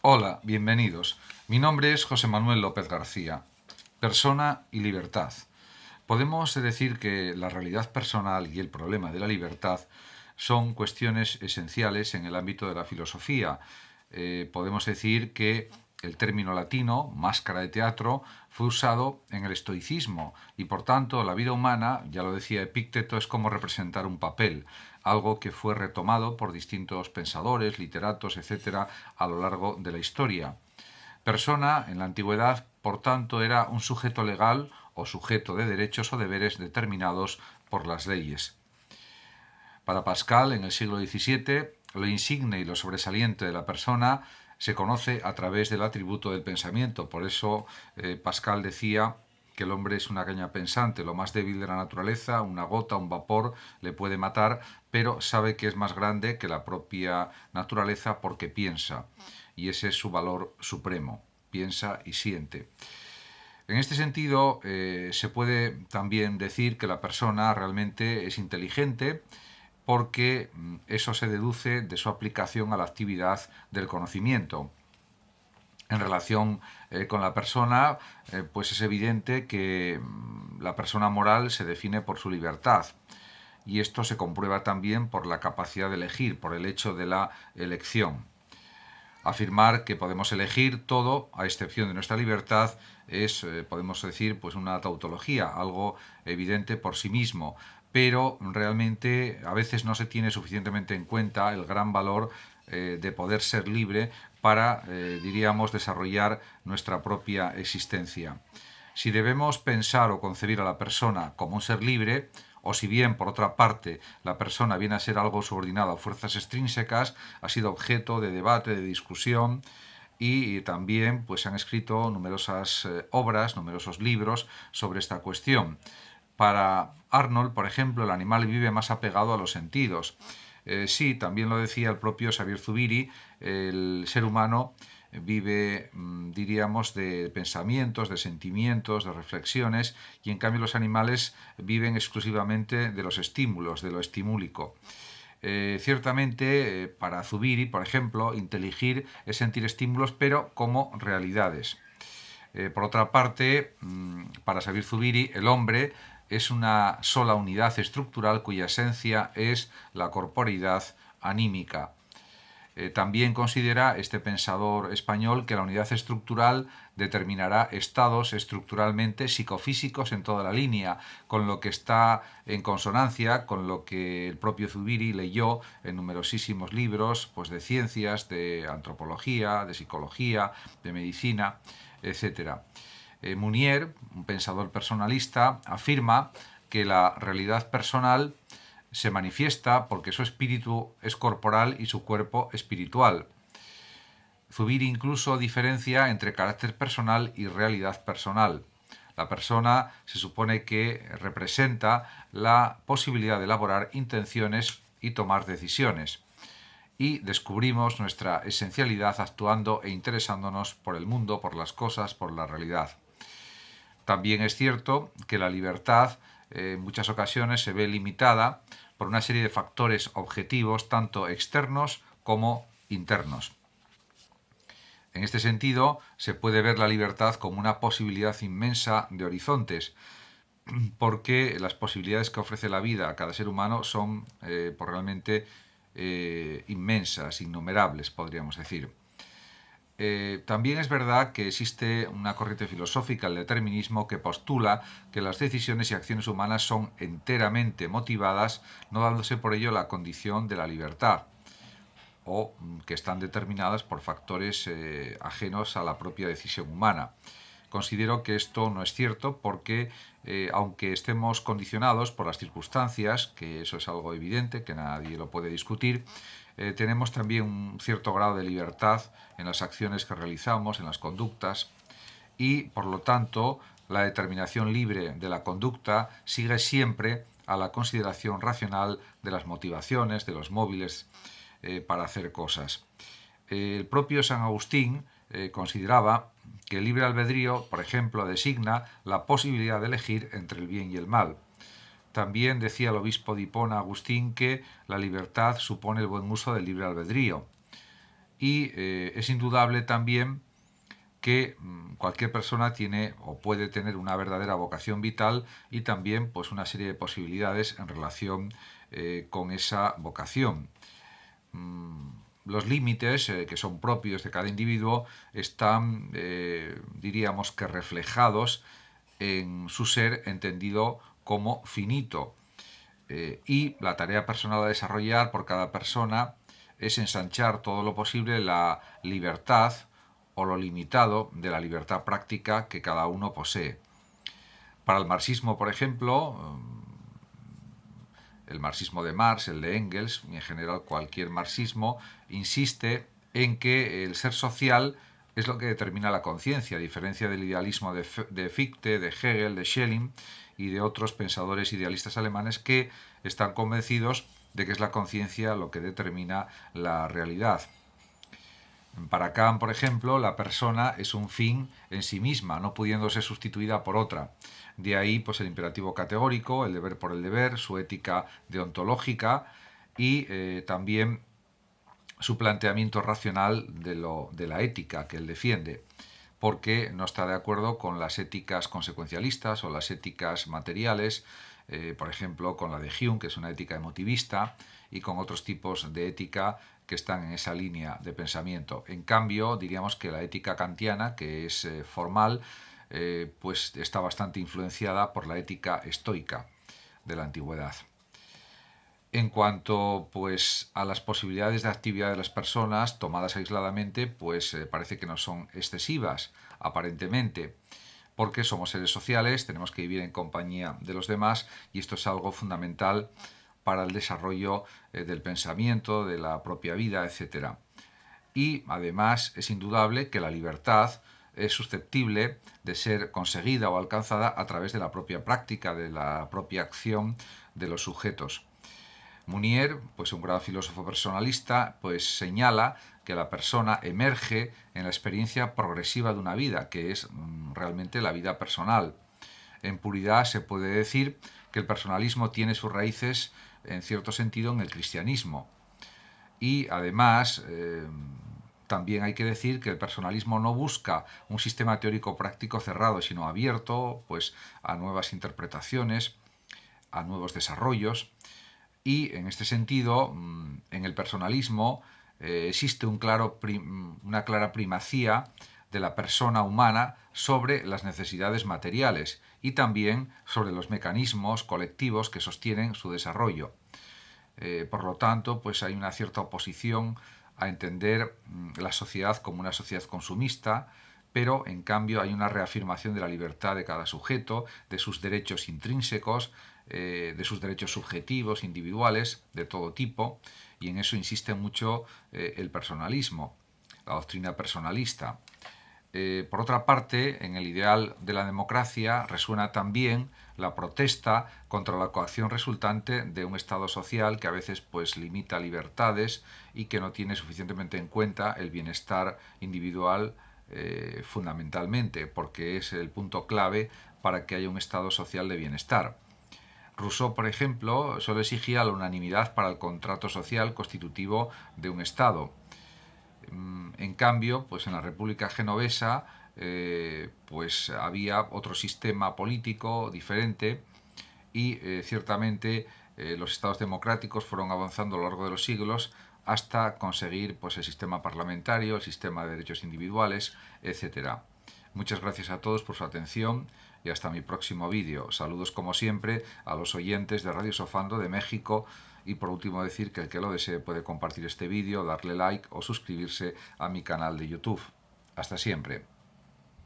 Hola, bienvenidos. Mi nombre es José Manuel López García. Persona y libertad. Podemos decir que la realidad personal y el problema de la libertad son cuestiones esenciales en el ámbito de la filosofía. Podemos decir que el término latino, máscara de teatro, fue usado en el estoicismo y por tanto la vida humana, ya lo decía Epícteto, es como representar un papel, algo que fue retomado por distintos pensadores, literatos, etcétera, a lo largo de la historia. Persona, en la antigüedad, por tanto, era un sujeto legal o sujeto de derechos o deberes determinados por las leyes. Para Pascal, en el siglo XVII, lo insigne y lo sobresaliente de la persona se conoce a través del atributo del pensamiento. Por eso Pascal decía que el hombre es una caña pensante, lo más débil de la naturaleza, una gota, un vapor le puede matar, pero sabe que es más grande que la propia naturaleza porque piensa. Y ese es su valor supremo, piensa y siente. En este sentido, se puede también decir que la persona realmente es inteligente porque eso se deduce de su aplicación a la actividad del conocimiento. En relación con la persona, pues es evidente que la persona moral se define por su libertad. Y esto se comprueba también por la capacidad de elegir, por el hecho de la elección. Afirmar que podemos elegir todo, a excepción de nuestra libertad, es, podemos decir, pues una tautología, algo evidente por sí mismo, pero realmente a veces no se tiene suficientemente en cuenta el gran valor de poder ser libre para, diríamos, desarrollar nuestra propia existencia. Si debemos pensar o concebir a la persona como un ser libre, o si bien, por otra parte, la persona viene a ser algo subordinado a fuerzas extrínsecas, ha sido objeto de debate, de discusión, y también pues, se han escrito numerosas obras, numerosos libros sobre esta cuestión. Para Arnold, por ejemplo, el animal vive más apegado a los sentidos. Sí, también lo decía el propio Xavier Zubiri, el ser humano vive, diríamos, de pensamientos, de sentimientos, de reflexiones, y en cambio los animales viven exclusivamente de los estímulos, de lo estimúlico. Ciertamente, para Zubiri, por ejemplo, inteligir es sentir estímulos, pero como realidades. Por otra parte, para Xavier Zubiri, el hombre es una sola unidad estructural cuya esencia es la corporeidad anímica. También considera este pensador español que la unidad estructural determinará estados estructuralmente psicofísicos en toda la línea, con lo que está en consonancia con lo que el propio Zubiri leyó en numerosísimos libros pues de ciencias, de antropología, de psicología, de medicina, etcétera. Mounier, un pensador personalista, afirma que la realidad personal se manifiesta porque su espíritu es corporal y su cuerpo espiritual. Zubiri incluso diferencia entre carácter personal y realidad personal. La persona se supone que representa la posibilidad de elaborar intenciones y tomar decisiones. Y descubrimos nuestra esencialidad actuando e interesándonos por el mundo, por las cosas, por la realidad. También es cierto que la libertad en muchas ocasiones se ve limitada por una serie de factores objetivos, tanto externos como internos. En este sentido, se puede ver la libertad como una posibilidad inmensa de horizontes, porque las posibilidades que ofrece la vida a cada ser humano son pues realmente inmensas, innumerables, podríamos decir. También es verdad que existe una corriente filosófica, el determinismo, que postula que las decisiones y acciones humanas son enteramente motivadas, no dándose por ello la condición de la libertad, o que están determinadas por factores ajenos a la propia decisión humana. Considero que esto no es cierto porque, aunque estemos condicionados por las circunstancias, que eso es algo evidente, que nadie lo puede discutir, tenemos también un cierto grado de libertad en las acciones que realizamos, en las conductas, y, por lo tanto, la determinación libre de la conducta sigue siempre a la consideración racional de las motivaciones, de los móviles para hacer cosas. El propio San Agustín consideraba que el libre albedrío, por ejemplo, designa la posibilidad de elegir entre el bien y el mal. También decía el obispo de Hipona, Agustín, que la libertad supone el buen uso del libre albedrío. Y es indudable también que cualquier persona tiene o puede tener una verdadera vocación vital y también pues una serie de posibilidades en relación con esa vocación. Los límites que son propios de cada individuo están, diríamos que reflejados en su ser entendido como finito. Y la tarea personal a desarrollar por cada persona es ensanchar todo lo posible la libertad o lo limitado de la libertad práctica que cada uno posee. Para el marxismo, por ejemplo, el marxismo de Marx, el de Engels y en general cualquier marxismo, insiste en que el ser social es lo que determina la conciencia, a diferencia del idealismo de Fichte, de Hegel, de Schelling y de otros pensadores idealistas alemanes que están convencidos de que es la conciencia lo que determina la realidad. Para Kant, por ejemplo, la persona es un fin en sí misma, no pudiendo ser sustituida por otra. De ahí pues, el imperativo categórico, el deber por el deber, su ética deontológica y también su planteamiento racional de la ética que él defiende, porque no está de acuerdo con las éticas consecuencialistas o las éticas materiales, por ejemplo, con la de Hume, que es una ética emotivista, y con otros tipos de ética que están en esa línea de pensamiento. En cambio, diríamos que la ética kantiana, que es formal, pues está bastante influenciada por la ética estoica de la antigüedad. En cuanto pues a las posibilidades de actividad de las personas tomadas aisladamente, pues parece que no son excesivas, aparentemente, porque somos seres sociales, tenemos que vivir en compañía de los demás y esto es algo fundamental para el desarrollo del pensamiento, de la propia vida, etc. Y además es indudable que la libertad es susceptible de ser conseguida o alcanzada a través de la propia práctica, de la propia acción de los sujetos. Mounier, pues un gran filósofo personalista, pues señala que la persona emerge en la experiencia progresiva de una vida, que es realmente la vida personal. En puridad se puede decir que el personalismo tiene sus raíces, en cierto sentido, en el cristianismo. Y además, también hay que decir que el personalismo no busca un sistema teórico práctico cerrado, sino abierto pues, a nuevas interpretaciones, a nuevos desarrollos. Y en este sentido, en el personalismo existe una clara primacía de la persona humana sobre las necesidades materiales y también sobre los mecanismos colectivos que sostienen su desarrollo. Por lo tanto, pues hay una cierta oposición a entender la sociedad como una sociedad consumista, pero en cambio hay una reafirmación de la libertad de cada sujeto, de sus derechos intrínsecos, de sus derechos subjetivos, individuales, de todo tipo, y en eso insiste mucho el personalismo, la doctrina personalista. Por otra parte, en el ideal de la democracia resuena también la protesta contra la coacción resultante de un Estado social que a veces pues, limita libertades y que no tiene suficientemente en cuenta el bienestar individual fundamentalmente, porque es el punto clave para que haya un Estado social de bienestar. Rousseau, por ejemplo, solo exigía la unanimidad para el contrato social constitutivo de un Estado. En cambio, pues en la República Genovesa pues había otro sistema político diferente y ciertamente los estados democráticos fueron avanzando a lo largo de los siglos hasta conseguir pues, el sistema parlamentario, el sistema de derechos individuales, etc. Muchas gracias a todos por su atención y hasta mi próximo vídeo. Saludos como siempre a los oyentes de Radio Sofando de México y por último decir que el que lo desee puede compartir este vídeo, darle like o suscribirse a mi canal de YouTube. Hasta siempre.